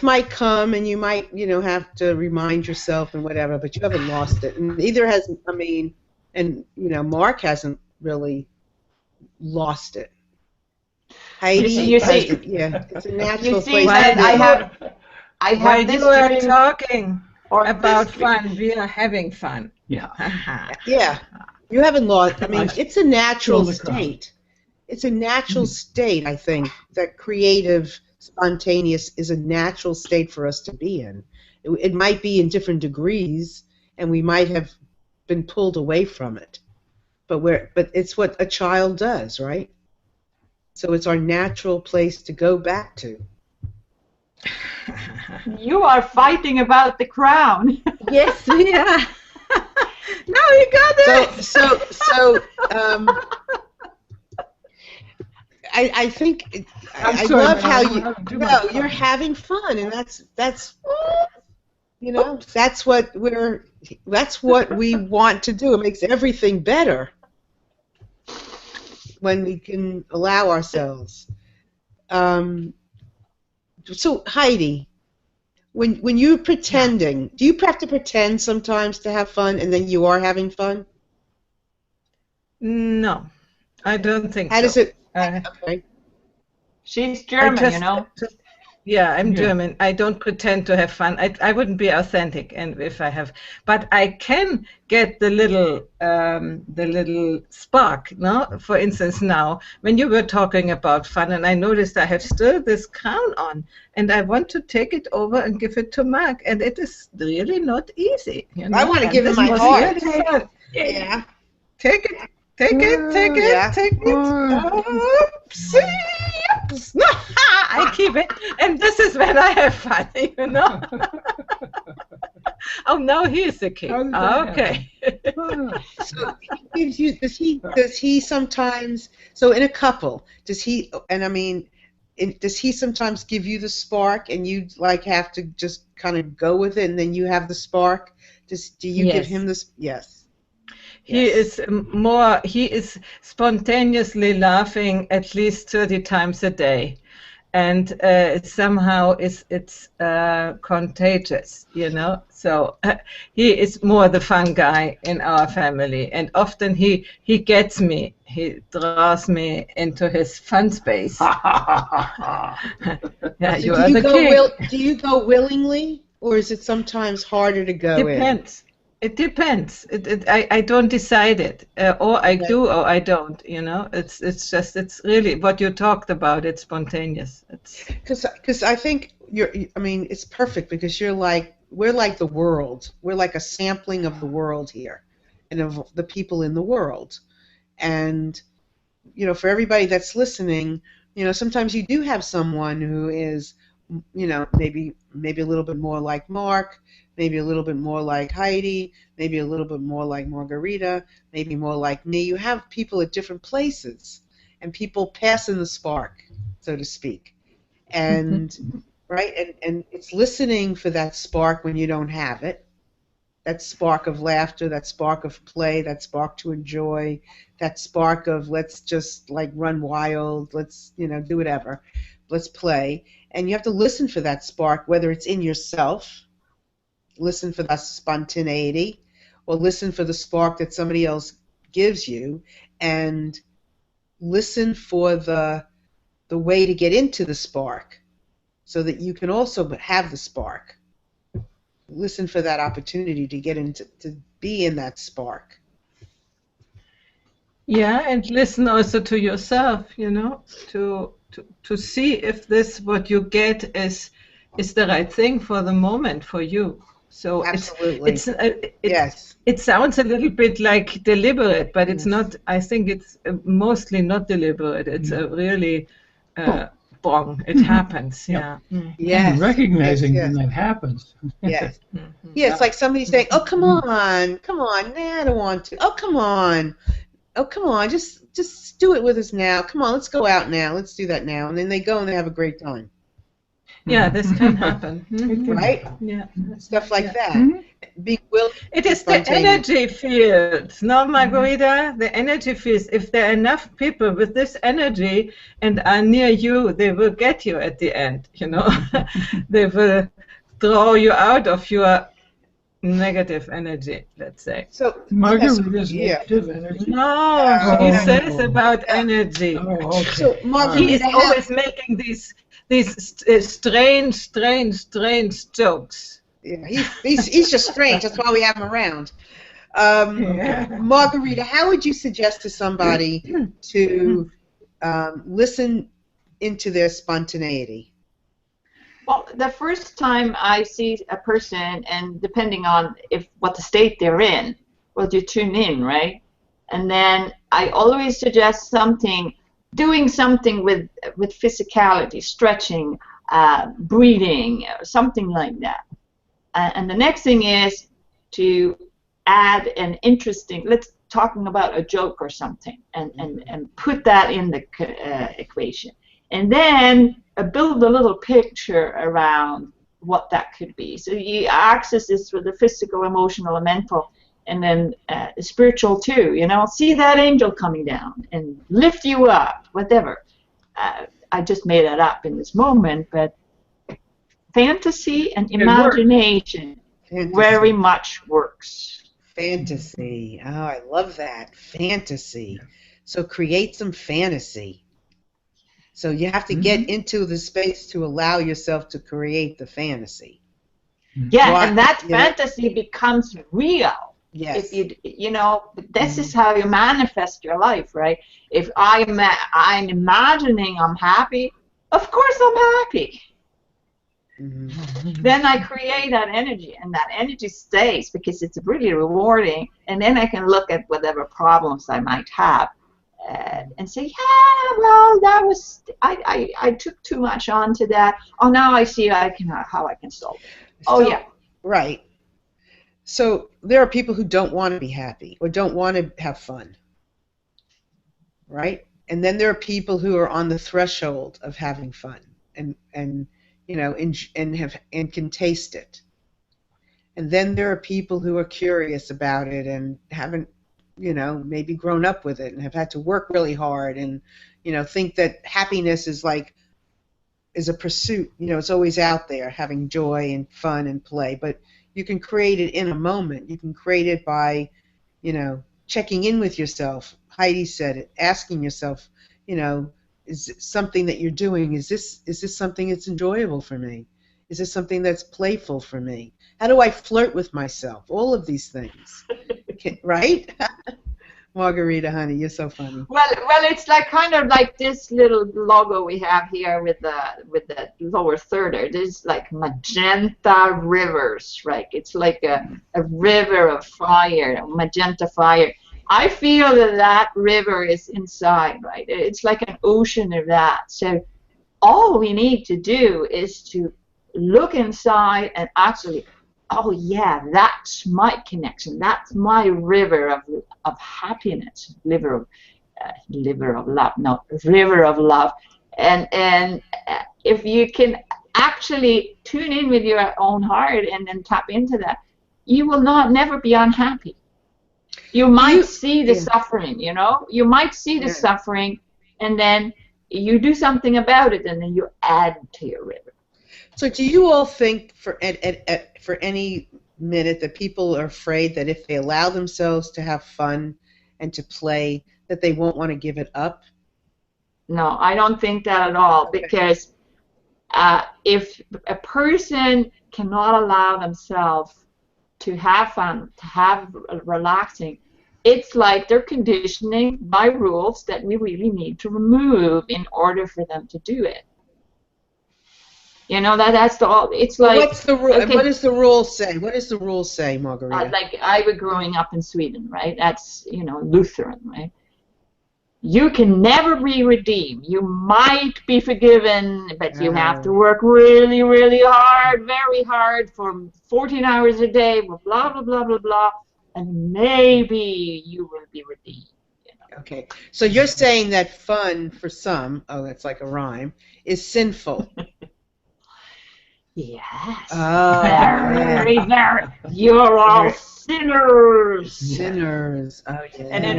might come, and you might, have to remind yourself and whatever, but you haven't lost it. And neither has, Mark hasn't really lost it. You see, it's a natural place. I have While this you are dream, talking about fun, we are having fun. Yeah. Yeah. You haven't lost. I mean, it's a natural state. It's a natural state, I think, that creative, spontaneous is a natural state for us to be in. It might be in different degrees, and we might have been pulled away from it. But it's what a child does, right? So it's our natural place to go back to. You are fighting about the crown. Yes, we are. Now you got it. So I think I love how you're having fun, and that's what we want to do. It makes everything better when we can allow ourselves. So Heidi, when you're pretending, do you have to pretend sometimes to have fun, and then you are having fun? No, I don't think so. How does it? Okay. She's German, Yeah, I'm Yeah. German. I don't pretend to have fun. I wouldn't be authentic, and if I have, but I can get the little spark. No, for instance, now when you were talking about fun, and I noticed I have still this crown on, and I want to take it over and give it to Mark, and it is really not easy, you I know. want to And give him this my was heart. really fun. Yeah. Take it, take it, take it, Yeah. take it. Oopsie, oops. No, I keep it, and this is when I have fun, you know. Oh, now he's the king. How did that Okay. Ah, So he gives you, does he sometimes, so in a couple, does he, and I mean, does he sometimes give you the spark and you like have to just kind of go with it and then you have the spark? Do you give him Yes. this? Yes. He Yes. is he is spontaneously laughing at least 30 times a day. And somehow it's contagious, you know. So he is more the fun guy in our family, and often he gets me. He draws me into his fun space. Yeah, So you are the king. do you go willingly or is it sometimes harder to go in? Depends. It depends. I don't decide it, or I Okay. do, or I don't. You know, it's really what you talked about. It's spontaneous. It's Because I think I mean, it's perfect because we're like the world. We're like a sampling of the world here and of the people in the world. And, for everybody that's listening, sometimes you do have someone who is, maybe a little bit more like Mark, maybe a little bit more like Heidi, maybe a little bit more like Margarita, maybe more like me. You have people at different places and people passing the spark, so to speak. And right, and it's listening for that spark when you don't have it, that spark of laughter, that spark of play, that spark to enjoy, that spark of let's just like run wild, let's do whatever, let's play. And you have to listen for that spark, whether it's in yourself, listen for that spontaneity, or listen for the spark that somebody else gives you, and listen for the way to get into the spark so that you can also have the spark. Listen for that opportunity to get into, to be in that spark. Yeah, and listen also to yourself, you know, to see if this what you get is the right thing for the moment for you. So Absolutely. Yes. it sounds a little bit like deliberate, but it's Yes. not. I think it's mostly not deliberate. It's a really bong. It happens. Yeah. Yeah. Mm. Yes. And recognizing Yes. when that happens. Yes. Mhm. Yeah, it's like somebody saying, "Oh, come on, nah, I don't want to. Oh, come on, just do it with us now. Come on, let's go out now. Let's do that now." And then they go and they have a great time, Yeah, this can happen. Mhm. right? Yeah. Stuff like Yeah. that. Being willing. It to be is the spontaneous. energy fields, no, Margarita? The energy fields. If there are enough people with this energy and are near you, they will get you at the end, you know. They will draw you out of your negative energy, let's say. So Margarita's yeah. negative energy. No, she No. says about energy. Oh, okay. So He Margarita, is always making these strange jokes. yeah, he's just strange. That's why we have him around. Yeah. Margarita, how would you suggest to somebody to listen into their spontaneity? Well, the first time I see a person, and depending on what the state they're in, well, you tune in, right? And then I always suggest doing something with physicality, stretching, breathing, or something like that. And the next thing is to add an interesting, let's talking about a joke or something, and put that in the equation. And then build a little picture around what that could be. So you access this with the physical, emotional, and mental, and then spiritual too. You know, see that angel coming down and lift you up, whatever. I just made that up in this moment, but fantasy and imagination very much works. Fantasy. Oh, I love that. Fantasy. So create some fantasy. So you have to get into the space to allow yourself to create the fantasy. Yeah, and that fantasy becomes real. Yes. If this is how you manifest your life, right? If I'm imagining I'm happy, of course I'm happy. Then I create that energy, and that energy stays because it's really rewarding. And then I can look at whatever problems I might have and say, yeah, well, that was I took too much onto that. Oh, now I see how I can solve it. Oh, yeah. Right. So there are people who don't want to be happy or don't want to have fun, right? And then there are people who are on the threshold of having fun and can taste it. And then there are people who are curious about it and haven't, maybe grown up with it and have had to work really hard and, think that happiness is a pursuit. It's always out there, having joy and fun and play. But you can create it in a moment. You can create it by, checking in with yourself. Heidi said it, asking yourself, is it something that you're doing? Is this something that's enjoyable for me? Is this something that's playful for me? How do I flirt with myself? All of these things, right? Margarita, honey, you're so funny. Well, it's like kind of like this little logo we have here with the lower third there. There's like magenta rivers, right? It's like a river of fire, magenta fire. I feel that river is inside, right? It's like an ocean of that. So all we need to do is to look inside and actually, oh yeah, that's my connection. That's my river of happiness, river of love. No, river of love. And if you can actually tune in with your own heart and then tap into that, you will never be unhappy. You might see the suffering, you might see the suffering, and then you do something about it, and then you add to your river. So do you all think for any minute that people are afraid that if they allow themselves to have fun and to play, that they won't want to give it up? No, I don't think that at all, because if a person cannot allow themselves to have fun, to have relaxing, it's like they're conditioning by rules that we really need to remove in order for them to do it. That's all. It's like. What's the rule? Okay. What does the rule say? What does the rule say, Margarita? Like I was growing up in Sweden, right? That's Lutheran, right? You can never be redeemed. You might be forgiven, but you have to work really, really hard, very hard, for 14 hours a day, blah blah blah blah blah, and maybe you will be redeemed. Okay, so you're saying that fun for some, that's like a rhyme, is sinful. Yes. Oh, very, very. You're all sinners. Sinners. Oh, yeah. And then,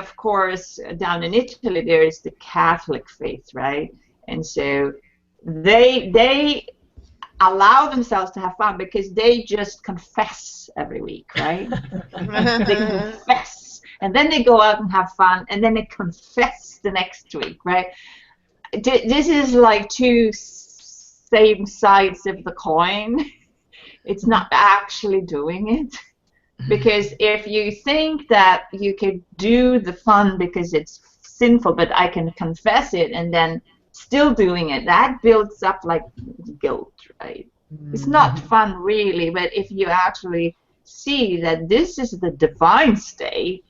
of course, down in Italy, there is the Catholic faith, right? And so they allow themselves to have fun because they just confess every week, right? They confess. And then they go out and have fun, and then they confess the next week, right? This is like two same sides of the coin. It's not actually doing it, because if you think that you could do the fun because it's sinful, but I can confess it and then still doing it, that builds up like guilt, right? It's not fun really, but if you actually see that this is the divine state,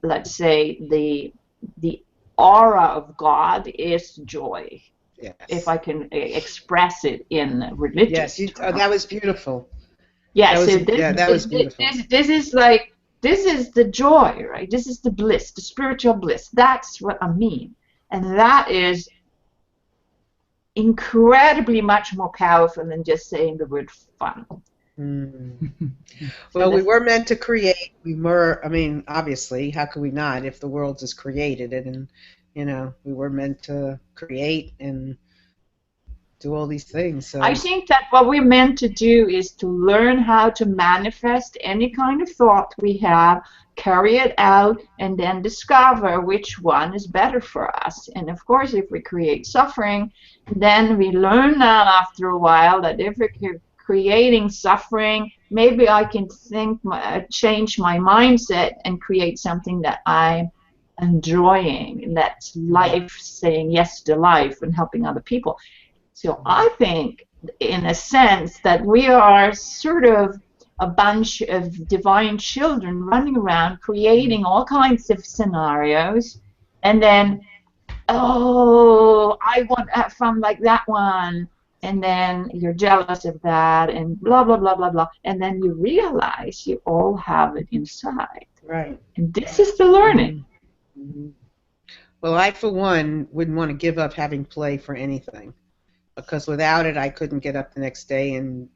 let's say the aura of God is joy. Yes. If I can express it in religious terms. That was beautiful. Yes, that was beautiful. This is the joy, right? This is the bliss, the spiritual bliss. That's what I mean. And that is incredibly much more powerful than just saying the word fun. Well, we were meant to create. Obviously, how could we not if the world is created? And we were meant to create and do all these things. So I think that what we're meant to do is to learn how to manifest any kind of thought we have, carry it out, and then discover which one is better for us. And of course, if we create suffering, then we learn that after a while that if we're creating suffering, maybe I can change my mindset and create something that I'm enjoying. That's life, saying yes to life and helping other people. So I think, in a sense, that we are sort of a bunch of divine children running around creating all kinds of scenarios, and then, oh, I want to have fun like that one, and then you're jealous of that, and blah, blah, blah, blah, blah, and then you realize you all have it inside. right. And this is the learning. Mhm. Well, I, for one, wouldn't want to give up having play for anything, because without it, I couldn't get up the next day and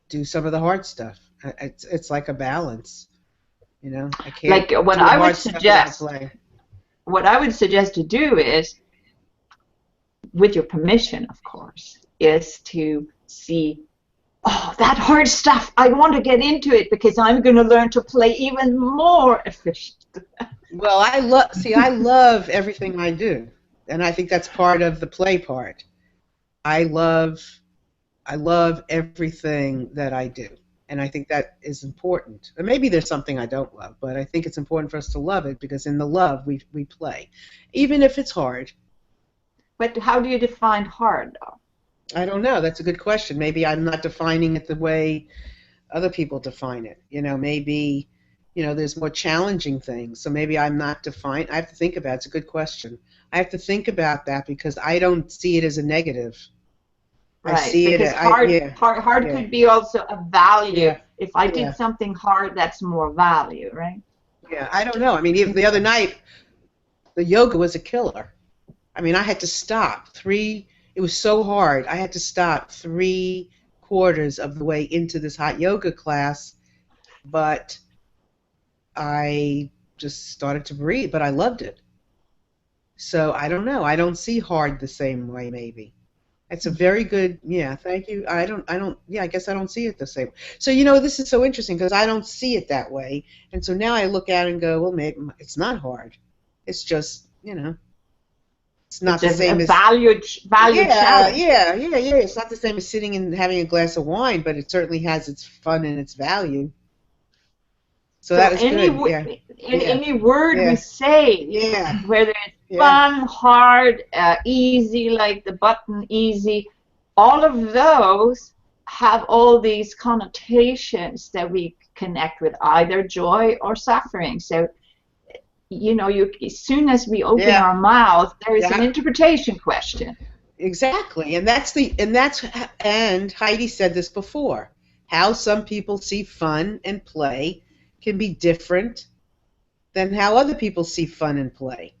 do some of the hard stuff. It's like a balance, you know. I can't Like what do I would hard stuff without suggest, play. what I would suggest to do is, with your permission, of course, is to see, oh, that hard stuff, I want to get into it because I'm going to learn to play even more efficient. Well, I love everything I do, and I think that's part of the play part. I love everything that I do, and I think that is important. And maybe there's something I don't love, but I think it's important for us to love it, because in the love we play, even if it's hard. But how do you define hard, though? I don't know. That's a good question. Maybe I'm not defining it the way other people define it. You know, maybe, there's more challenging things. So maybe I'm not defined. I have to think about it. It's a good question. I have to think about that, because I don't see it as a negative. Right, I see because it. hard Yeah. could be also a value. Yeah. If I did Yeah. something hard, that's more value, right? Yeah, I don't know. I mean, even the other night, the yoga was a killer. I mean, I had to stop it was so hard. I had to stop 3/4 of the way into this hot yoga class, but I just started to breathe, but I loved it. So I don't know. I don't see hard the same way, maybe. It's a very good, yeah, thank you. I guess I don't see it the same. So, this is so interesting, because I don't see it that way. And so now I look at it and go, well, maybe it's not hard. It's just, it's not It's the same a as... value challenge. Yeah. It's not the same as sitting and having a glass of wine, but it certainly has its fun and its value. So that was good, yeah. Any word Yeah. we say, Yeah. whether it's Yeah. fun, hard, easy, like the button easy, all of those have all these connotations that we connect with either joy or suffering. So, as soon as we open Yeah. our mouth, there is Yeah. an interpretation question. Exactly, and Heidi said this before. How some people see fun and play can be different than how other people see fun and play.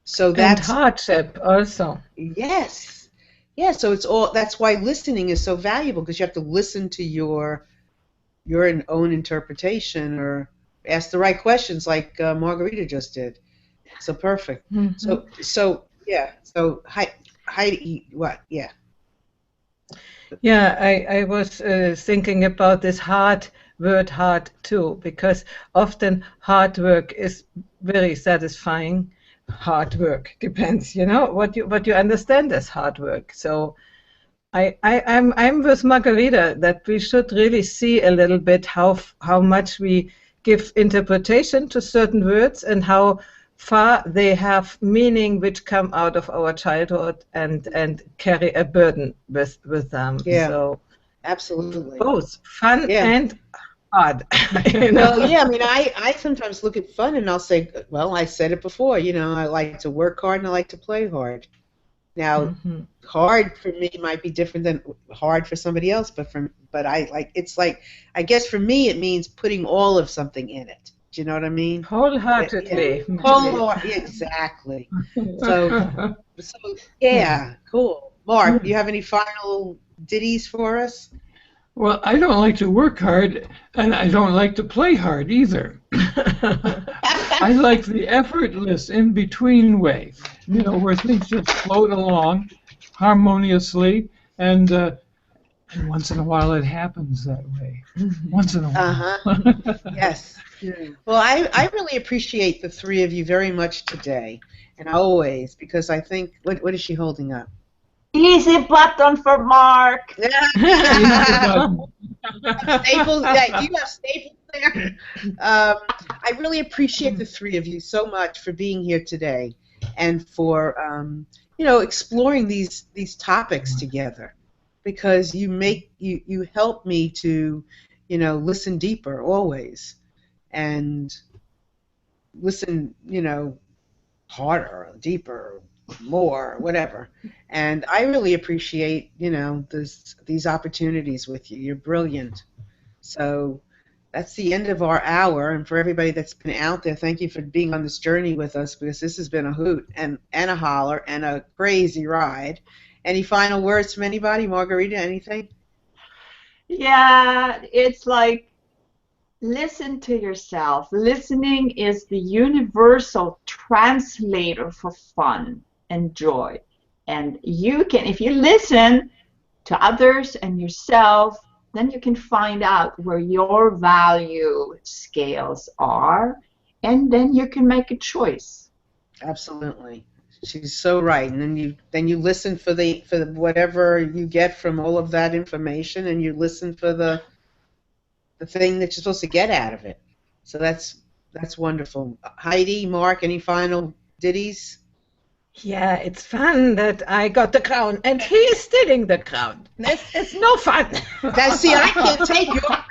So And that's hardship also. yes, yeah. So that's why listening is so valuable, because you have to listen to your own interpretation, or ask the right questions, like Margarita just did. So perfect. Mhm. So yeah. So Heidi, what? Yeah. Yeah, I was thinking about this hard too, because often hard work is very satisfying. Hard work depends, what you understand as hard work. So I'm with Margarita that we should really see a little bit how much we give interpretation to certain words, and how far they have meaning which come out of our childhood and carry a burden with them. Yeah. So Absolutely. both fun Yeah. and hard. Well, yeah, I mean, I sometimes look at fun and I'll say, well, I said it before, I like to work hard and I like to play hard. Now, Mhm. hard for me might be different than hard for somebody else, but I guess for me it means putting all of something in it. Do you know what I mean? Wholeheartedly. Exactly. So yeah, cool. Mark, you have any final ditties for us? Well, I don't like to work hard, and I don't like to play hard either. I like the effortless in-between way, where things just float along harmoniously, And once in a while it happens that way. Once in a while. Uh-huh. Yes. Well, I really appreciate the three of you very much today, and always, because I think, what is she holding up? Easy button for Mark. Staples, yeah, do you have staples there? I really appreciate the three of you so much for being here today and for exploring these topics together, because you help me to listen deeper always, and listen harder, deeper, more, whatever. And I really appreciate these opportunities with you. You're brilliant. So that's the end of our hour, and for everybody that's been out there, thank you for being on this journey with us, because this has been a hoot and a holler and a crazy ride. Any final words from anybody? Margarita, anything? Yeah, it's like, listen to yourself. Listening is the universal translator for fun and joy. And you can, if you listen to others and yourself, then you can find out where your value scales are, and then you can make a choice. Absolutely. She's so right. And then you listen for the whatever you get from all of that information, and you listen for the thing that you're supposed to get out of it. So that's wonderful. Heidi, Mark, any final ditties? Yeah, it's fun that I got the crown and he is stealing the crown. It's no fun. Now, see, I can't take your crown.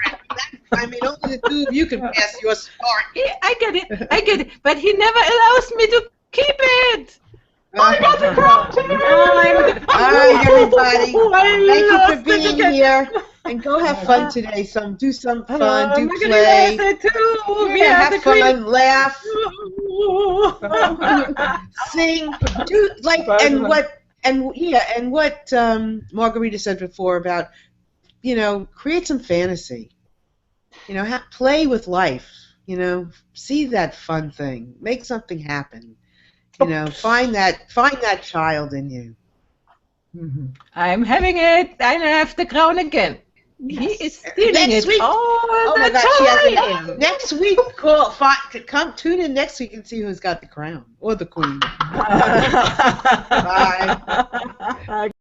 I mean, only the two of you can pass your spark. Yeah, I get it. But he never allows me to keep it. I got the crown too! All right, everybody. Thank you for lost it being again. here. And go have fun today. Do some fun. Do Margarita play. said too. We Yeah, have have the queen. fun. Laugh. Sing. Do like and what Margarita said before about create some fantasy. Play with life. See that fun thing. Make something happen. Find that child in you. I'm having it. I have the crown again. Yes. He is stealing Next it week. all Oh my the gosh, time. next week, come tune in next week and see who's got the crown or the queen. Bye.